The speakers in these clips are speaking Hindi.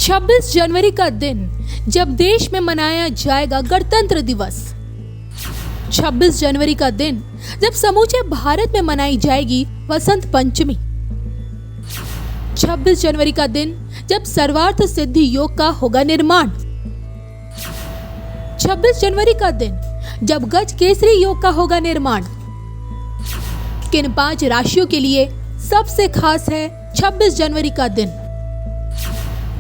26 जनवरी का दिन जब देश में मनाया जाएगा गणतंत्र दिवस। 26 जनवरी का दिन जब समूचे भारत में मनाई जाएगी वसंत पंचमी। 26 जनवरी का दिन जब सर्वार्थ सिद्धि योग का होगा निर्माण। 26 जनवरी का दिन जब गज केसरी योग का होगा निर्माण। किन 5 राशियों के लिए सबसे खास है 26 जनवरी का दिन,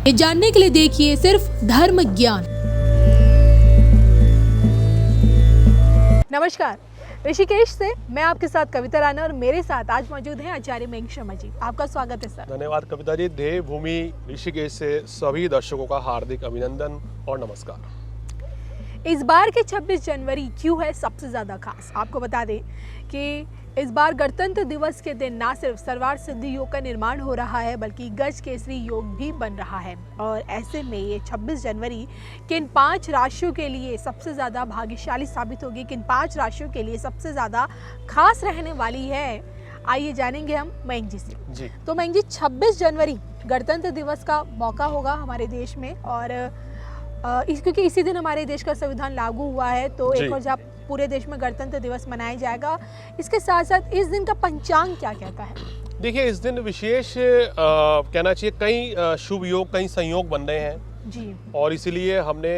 ये जानने के लिए देखिए सिर्फ धर्म ज्ञान। नमस्कार, ऋषिकेश से मैं आपके साथ कविता राणा और मेरे साथ आज मौजूद हैं आचार्य मयंक शर्मा जी। आपका स्वागत है सर। धन्यवाद कविता जी। देवभूमि ऋषिकेश से सभी दर्शकों का हार्दिक अभिनंदन और नमस्कार। इस बार के 26 जनवरी क्यों है सबसे ज़्यादा खास? आपको बता दें कि इस बार गणतंत्र दिवस के दिन ना सिर्फ सर्वार्थ सिद्धि योग का निर्माण हो रहा है बल्कि गज केसरी योग भी बन रहा है। और ऐसे में ये 26 जनवरी किन 5 राशियों के लिए सबसे ज़्यादा भाग्यशाली साबित होगी, किन 5 राशियों के लिए सबसे ज़्यादा खास रहने वाली है, आइए जानेंगे हम मयंक जी से। जी। तो मयंक जी, 26 जनवरी गणतंत्र दिवस का मौका होगा हमारे देश में और क्योंकि इसी दिन हमारे देश का संविधान लागू हुआ है, तो एक और जब पूरे देश में गणतंत्र दिवस मनाया जाएगा, इसके साथ साथ इस दिन का पंचांग क्या कहता है? देखिए, इस दिन विशेष कहना चाहिए कई शुभ योग, कई संयोग बन रहे हैं जी। और इसीलिए हमने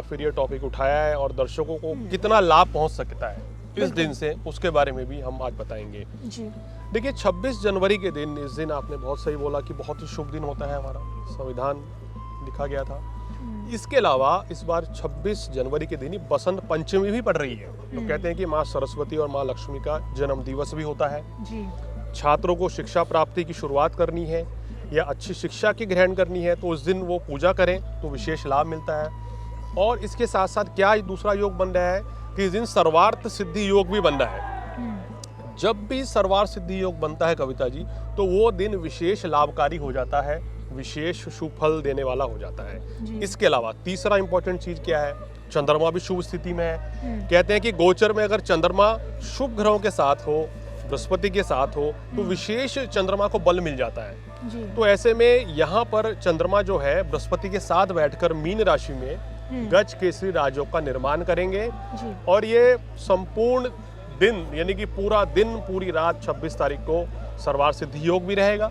फिर ये टॉपिक उठाया है और दर्शकों को कितना लाभ पहुंच सकता है इस दिन से, उसके बारे में भी हम आज बताएंगे जी। देखिए, 26 जनवरी के दिन, इस दिन आपने बहुत सही बोला कि बहुत ही शुभ दिन होता है, हमारा संविधान लिखा गया था। इसके अलावा इस बार 26 जनवरी के दिन ही बसंत पंचमी भी पड़ रही है। तो कहते हैं कि माँ सरस्वती और माँ लक्ष्मी का जन्म दिवस भी होता है जी। छात्रों को शिक्षा प्राप्ति की शुरुआत करनी है या अच्छी शिक्षा की ग्रहण करनी है तो उस दिन वो पूजा करें तो विशेष लाभ मिलता है। और इसके साथ साथ क्या दूसरा योग बन रहा है कि इस दिन सर्वार्थ सिद्धि योग भी बन रहा है। जब भी सर्वार्थ सिद्धि योग बनता है कविता जी, तो वो दिन विशेष लाभकारी हो जाता है, विशेष शुभ फल देने वाला हो जाता है। इसके अलावा तीसरा इंपॉर्टेंट चीज क्या है, चंद्रमा भी शुभ स्थिति में है। कहते हैं कि गोचर में अगर चंद्रमा शुभ ग्रहों के साथ हो, बृहस्पति के साथ हो, तो विशेष चंद्रमा को बल मिल जाता है जी। तो ऐसे में यहाँ पर चंद्रमा जो है बृहस्पति के साथ बैठकर मीन राशि में गज केसरी राजयोग का निर्माण करेंगे जी। और ये संपूर्ण दिन यानी कि पूरा दिन पूरी रात 26 तारीख को सर्वार्थ सिद्धि योग भी रहेगा,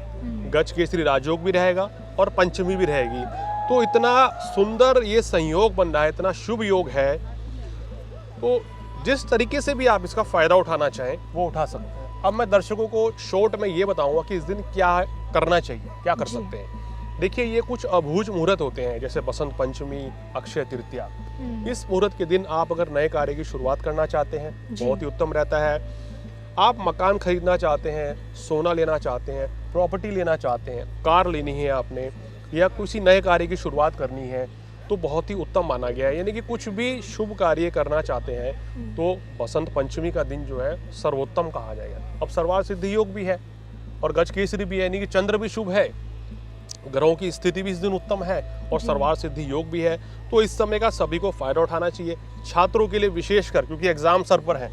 गज केसरी राजयोग भी रहेगा और पंचमी भी रहेगी। तो इतना सुंदर ये संयोग बन रहा है, इतना शुभ योग है, तो जिस तरीके से भी आप इसका फायदा उठाना चाहें वो उठा सकते हैं। अब मैं दर्शकों को शॉर्ट में ये बताऊंगा कि इस दिन क्या करना चाहिए, क्या कर सकते हैं। देखिए, ये कुछ अभूज मुहूर्त होते हैं जैसे बसंत पंचमी, अक्षय तृतीया। इस मुहूर्त के दिन आप अगर नए कार्य की शुरुआत करना चाहते हैं बहुत ही उत्तम रहता है। आप मकान खरीदना चाहते हैं, सोना लेना चाहते हैं, प्रॉपर्टी लेना चाहते हैं, कार लेनी है आपने या किसी नए कार्य की शुरुआत करनी है तो बहुत ही उत्तम माना गया है। यानी कि कुछ भी शुभ कार्य करना चाहते हैं तो बसंत पंचमी का दिन जो है सर्वोत्तम कहा जाएगा। अब सर्वार्थ सिद्धि योग भी है और गज केसरी भी है, यानी कि चंद्र भी शुभ है, ग्रहों की स्थिति भी इस दिन उत्तम है और सर्वार्थ सिद्धि योग भी है। तो इस समय का सभी को फायदा उठाना चाहिए। छात्रों के लिए विशेषकर, क्योंकि एग्जाम सर पर है,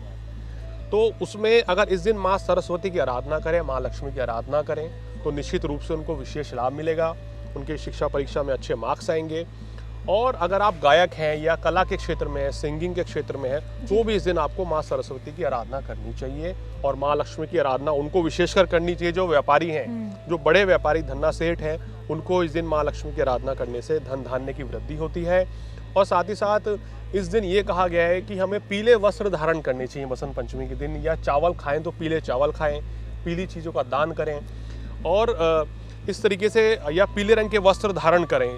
तो उसमें अगर इस दिन माँ सरस्वती की आराधना करें, माँ लक्ष्मी की आराधना करें तो निश्चित रूप से उनको विशेष लाभ मिलेगा, उनके शिक्षा परीक्षा में अच्छे मार्क्स आएंगे। और अगर आप गायक हैं या कला के क्षेत्र में हैं, सिंगिंग के क्षेत्र में हैं, तो भी इस दिन आपको माँ सरस्वती की आराधना करनी चाहिए और माँ लक्ष्मी की आराधना उनको विशेषकर करनी चाहिए जो व्यापारी हैं, जो बड़े व्यापारी धन्ना सेठ हैं, उनको इस दिन माँ लक्ष्मी की आराधना करने से धन धान्य की वृद्धि होती है। और साथ ही साथ इस दिन ये कहा गया है कि हमें पीले वस्त्र धारण करने चाहिए बसंत पंचमी के दिन, या चावल खाएं तो पीले चावल खाएं, पीली चीज़ों का दान करें और इस तरीके से, या पीले रंग के वस्त्र धारण करें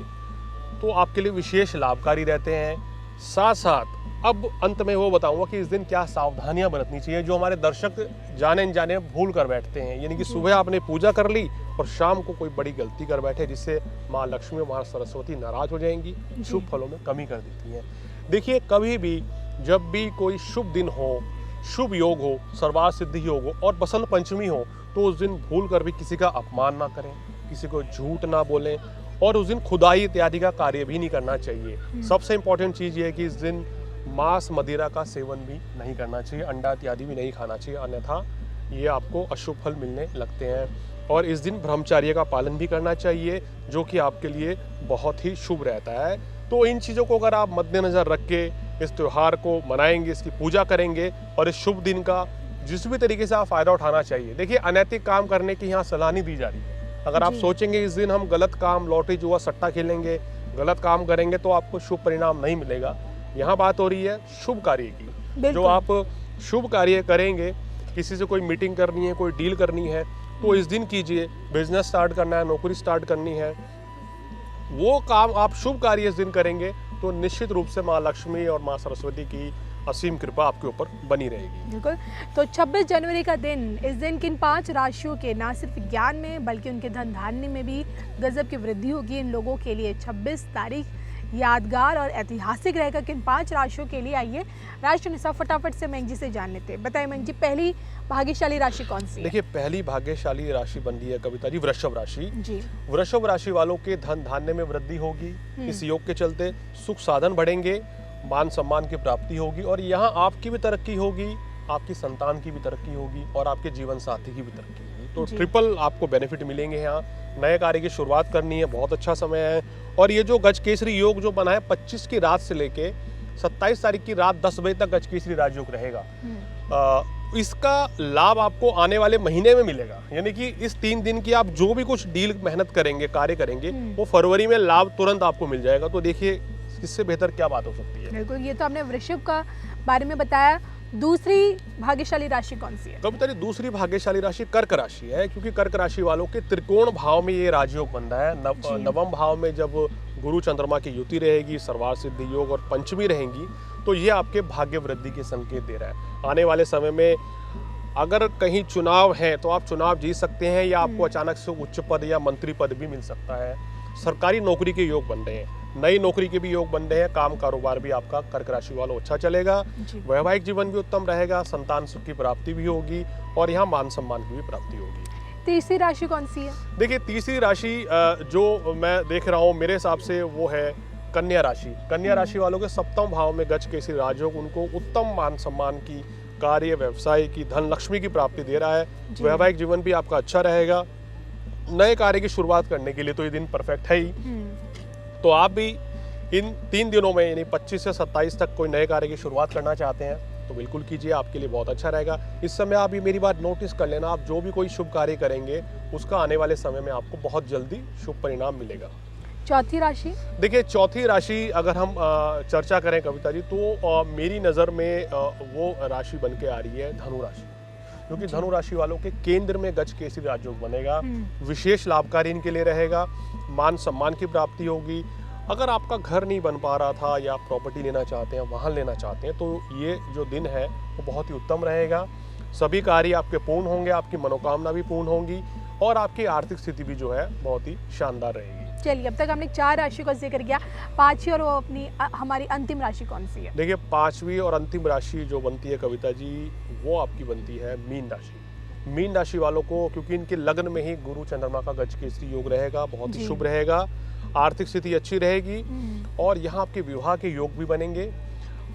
तो आपके लिए विशेष लाभकारी रहते हैं। साथ साथ अब अंत में वो बताऊंगा कि इस दिन क्या सावधानियां बरतनी चाहिए जो हमारे दर्शक जाने अनजाने भूल कर बैठते हैं। यानी कि सुबह आपने पूजा कर ली और शाम को कोई बड़ी गलती कर बैठे जिससे माँ लक्ष्मी, माँ सरस्वती नाराज हो जाएंगी, शुभ फलों में कमी कर देती हैं। देखिए, कभी भी जब भी कोई शुभ दिन हो, शुभ योग हो, सर्वार्थ सिद्धि योग हो और बसंत पंचमी हो तो उस दिन भूल कर भी किसी का अपमान ना करें, किसी को झूठ ना बोलें और उस दिन खुदाई इत्यादि का कार्य भी नहीं करना चाहिए। सबसे इंपॉर्टेंट चीज़ ये है कि इस दिन मांस मदिरा का सेवन भी नहीं करना चाहिए, अंडा इत्यादि भी नहीं खाना चाहिए, अन्यथा ये आपको अशुभ फल मिलने लगते हैं। और इस दिन ब्रह्मचर्य का पालन भी करना चाहिए, जो कि आपके लिए बहुत ही शुभ रहता है। तो इन चीज़ों को अगर आप मद्देनज़र रख के इस त्यौहार को मनाएंगे, इसकी पूजा करेंगे और इस शुभ दिन का जिस भी तरीके से आप फ़ायदा उठाना चाहिए। देखिए, अनैतिक काम करने की यहाँ सलाह नहीं दी जा रही है। अगर आप सोचेंगे इस दिन हम गलत काम, लॉटरी जुआ सट्टा खेलेंगे, गलत काम करेंगे तो आपको शुभ परिणाम नहीं मिलेगा। यहाँ बात हो रही है शुभ कार्य की। जो आप शुभ कार्य करेंगे, किसी से कोई मीटिंग करनी है, कोई डील करनी है, तो इस दिन कीजिए। बिजनेस स्टार्ट करना है, नौकरी स्टार्ट करनी है, वो काम आप शुभ कार्य इस दिन करेंगे तो निश्चित रूप से माँ लक्ष्मी और माँ सरस्वती की असीम कृपा आपके ऊपर बनी रहेगी। बिल्कुल। तो 26 जनवरी का दिन, इस दिन किन 5 राशियों के न सिर्फ ज्ञान में बल्कि उनके धन धान्य में भी गजब की वृद्धि होगी। इन लोगों के लिए 26 तारीख यादगार और ऐतिहासिक रहेगा। किन 5 राशियों के लिए, आइए राशि अनुसार फटाफट से मैंग जी से जान लेते हैं। बताइए मैंग जी, पहली भाग्यशाली राशि कौन सी है? देखिए, पहली भाग्यशाली राशि बन रही है कविता जी वृषभ राशि जी। वृषभ राशि वालों के धन धान्य में वृद्धि होगी। इस योग के चलते सुख साधन बढ़ेंगे, मान सम्मान की प्राप्ति होगी और यहाँ आपकी भी तरक्की होगी, आपकी संतान की भी तरक्की होगी और आपके जीवन साथी की भी तरक्की होगी। तो ट्रिपल आपको बेनिफिट मिलेंगे। यहाँ नए कार्य की शुरुआत करनी है, बहुत अच्छा समय है। और ये जो गजकेसरी योग जो बना है 25 की रात से लेके 27 तारीख की रात 10 बजे तक गजकेसरी राजयोग रहेगा। इसका लाभ आपको आने वाले महीने में मिलेगा। यानी कि इस 3 दिन की आप जो भी कुछ डील मेहनत करेंगे, कार्य करेंगे, वो फरवरी में लाभ तुरंत आपको मिल जाएगा। तो देखिए, इससे बेहतर क्या बात हो सकती है। बिल्कुल, ये तो आपने वृषभ का बारे में बताया। दूसरी भाग्यशाली राशि कौन सी है? कविता जी, दूसरी भाग्यशाली राशि कर्क राशि है, क्योंकि कर्क राशि वालों के त्रिकोण भाव में ये राजयोग बन रहा है। नवम भाव में जब गुरु चंद्रमा की युति रहेगी, सर्वार्थ सिद्धि योग और पंचमी रहेंगी, तो ये आपके भाग्य वृद्धि के संकेत दे रहा है। आने वाले समय में अगर कहीं चुनाव है तो आप चुनाव जीत सकते हैं, या आपको अचानक से उच्च पद या मंत्री पद भी मिल सकता है। सरकारी नौकरी के योग बन रहे हैं, नई नौकरी के भी योग बन रहे हैं। काम कारोबार भी आपका कर्क राशि वालों अच्छा चलेगा। वैवाहिक जीवन भी उत्तम रहेगा, संतान सुख की प्राप्ति भी होगी और यहाँ मान सम्मान की भी प्राप्ति होगी। तीसरी राशि कौन सी है? देखिए, तीसरी राशि जो मैं देख रहा हूँ मेरे हिसाब से वो है कन्या राशि। कन्या राशि वालों के सप्तम भाव में गजकेसरी राजयोग उनको उत्तम मान सम्मान की, कार्य व्यवसाय की, धन लक्ष्मी की प्राप्ति दे रहा है। वैवाहिक जीवन भी आपका अच्छा रहेगा। नए कार्य की शुरुआत करने के लिए तो ये दिन परफेक्ट है ही। तो आप भी इन 3 दिनों में यानी 25 से 27 तक कोई नए कार्य की शुरुआत करना चाहते हैं तो बिल्कुल कीजिए, आपके लिए बहुत अच्छा रहेगा। इस समय आप ये मेरी बात नोटिस कर लेना, आप जो भी कोई शुभ कार्य करेंगे उसका आने वाले समय में आपको बहुत जल्दी शुभ परिणाम मिलेगा। चौथी राशि? देखिए, चौथी राशि अगर हम चर्चा करें कविता जी, तो मेरी नज़र में वो राशि बन के आ रही है धनु राशि, क्योंकि धनु राशि वालों के केंद्र में गजकेसरी राजयोग बनेगा। विशेष लाभकारी इनके लिए रहेगा, मान सम्मान की प्राप्ति होगी। अगर आपका घर नहीं बन पा रहा था या आप प्रॉपर्टी लेना चाहते हैं, वाहन लेना चाहते हैं, तो ये जो दिन है वो बहुत ही उत्तम रहेगा। सभी कार्य आपके पूर्ण होंगे, आपकी मनोकामना भी पूर्ण होंगी और आपकी आर्थिक स्थिति भी जो है बहुत ही शानदार रहेगी। चलिए, अब तक हमने 4 राशि का जिक्र किया, 5वीं और वो अपनी हमारी अंतिम राशि कौन सी है? देखिए, 5वीं और अंतिम राशि जो बनती है कविता जी, वो आपकी बनती है मीन राशि। मीन राशि वालों को, क्योंकि इनके लग्न में ही गुरु चंद्रमा का गजकेसरी योग रहेगा, बहुत ही शुभ रहेगा। आर्थिक स्थिति अच्छी रहेगी और यहाँ आपके विवाह के योग भी बनेंगे।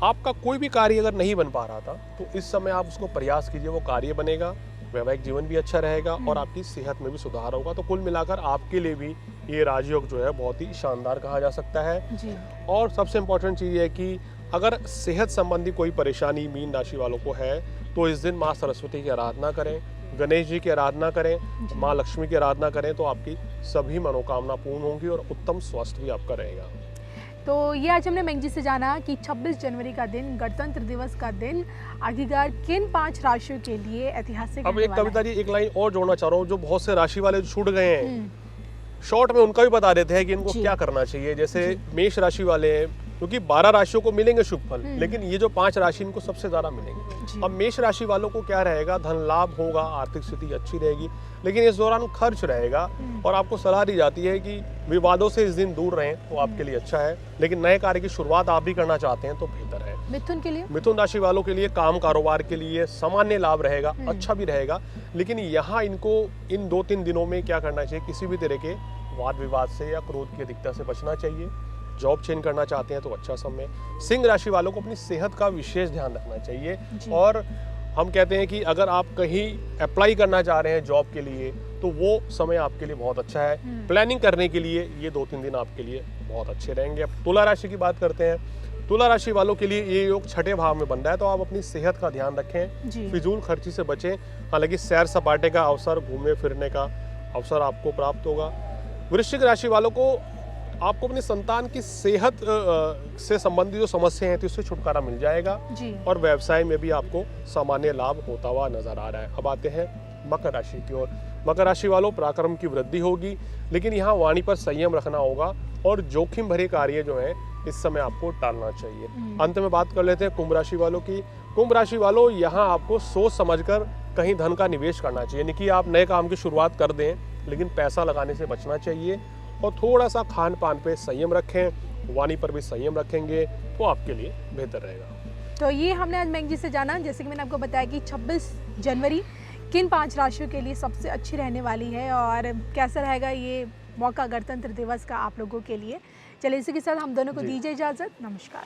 आपका कोई भी कार्य अगर नहीं बन पा रहा था तो इस समय आप उसको प्रयास कीजिए, वो कार्य बनेगा। वैवाहिक जीवन भी अच्छा रहेगा और आपकी सेहत में भी सुधार होगा। तो कुल मिलाकर आपके लिए भी ये राजयोग जो है बहुत ही शानदार कहा जा सकता है जी। और सबसे इम्पोर्टेंट चीज़ है कि अगर सेहत संबंधी कोई परेशानी मीन राशि वालों को है तो इस दिन माँ सरस्वती की आराधना करें, गणेश जी की आराधना करें, माँ लक्ष्मी की आराधना करें, तो आपकी सभी मनोकामना पूर्ण होंगी और उत्तम स्वास्थ्य भी आपका रहेगा। तो ये आज हमने मैंग जी से जाना कि 26 जनवरी का दिन, गणतंत्र दिवस का दिन, आखिरकार किन 5 राशियों के लिए ऐतिहासिक। अब एक कविता जी, एक लाइन और जोड़ना चाह रहा हूँ, जो बहुत से राशि वाले छूट गए हैं, शॉर्ट में उनका भी बता देते हैं कि इनको क्या करना चाहिए। जैसे मेष राशि वाले हैं, क्योंकि 12 राशियों को मिलेंगे शुभ फल, लेकिन ये जो 5 राशि इनको सबसे ज्यादा मिलेंगे। अब मेष राशि वालों को क्या रहेगा, धन लाभ होगा, आर्थिक स्थिति अच्छी रहेगी, लेकिन इस दौरान खर्च रहेगा और आपको सलाह दी जाती है कि विवादों से इस दिन दूर रहें तो आपके लिए अच्छा है। लेकिन नए कार्य की शुरुआत आप भी करना चाहते हैं तो बेहतर है। मिथुन के लिए? मिथुन राशि वालों के लिए काम कारोबार के लिए सामान्य लाभ रहेगा, अच्छा भी रहेगा, लेकिन यहाँ इनको इन 2-3 दिनों में क्या करना चाहिए, किसी भी तरह के वाद विवाद से या क्रोध की अधिकता से बचना चाहिए। जॉब चेंज करना चाहते हैं तो अच्छा समय। सिंह राशि वालों को अपनी सेहत का विशेष ध्यान रखना चाहिए और हम कहते हैं कि अगर आप कहीं अप्लाई करना चाह रहे हैं जॉब के लिए तो वो समय आपके लिए बहुत अच्छा है। प्लानिंग करने के लिए ये 2-3 दिन आपके लिए बहुत अच्छे रहेंगे। अब तुला राशि की बात करते हैं। तुला राशि वालों के लिए ये योग छठे भाव में बन रहा है, तो आप अपनी सेहत का ध्यान रखें, जी। फिजूल खर्ची से बचें। हालांकि सैर सपाटे का अवसर, घूमने फिरने का अवसर आपको प्राप्त होगा। वृश्चिक राशि वालों को आपको अपनी संतान की सेहत से संबंधित जो समस्याएं हैं तो उससे छुटकारा मिल जाएगा जी। और व्यवसाय में भी आपको सामान्य लाभ होता हुआ नजर आ रहा है। अब आते हैं मकर राशि की ओर। मकर राशि वालों, पराक्रम की वृद्धि होगी, लेकिन यहाँ वाणी पर संयम रखना होगा और जोखिम भरे कार्य जो है इस समय आपको टालना चाहिए। अंत में बात कर लेते हैं कुंभ राशि वालों की। कुंभ राशि वालों, यहाँ आपको सोच समझकर कहीं धन का निवेश करना चाहिए, नहीं कि आप नए काम की शुरुआत कर दें, लेकिन पैसा लगाने से बचना चाहिए और थोड़ा सा खान पान पे संयम रखें, वाणी पर भी संयम रखेंगे तो आपके लिए बेहतर रहेगा। तो ये हमने आज मैंग जी से जाना, जैसे कि मैंने आपको बताया कि 26 जनवरी किन 5 राशियों के लिए सबसे अच्छी रहने वाली है और कैसा रहेगा ये मौका गणतंत्र दिवस का आप लोगों के लिए। चलिए इसी के साथ हम दोनों को जी। दीजिए इजाज़त। नमस्कार।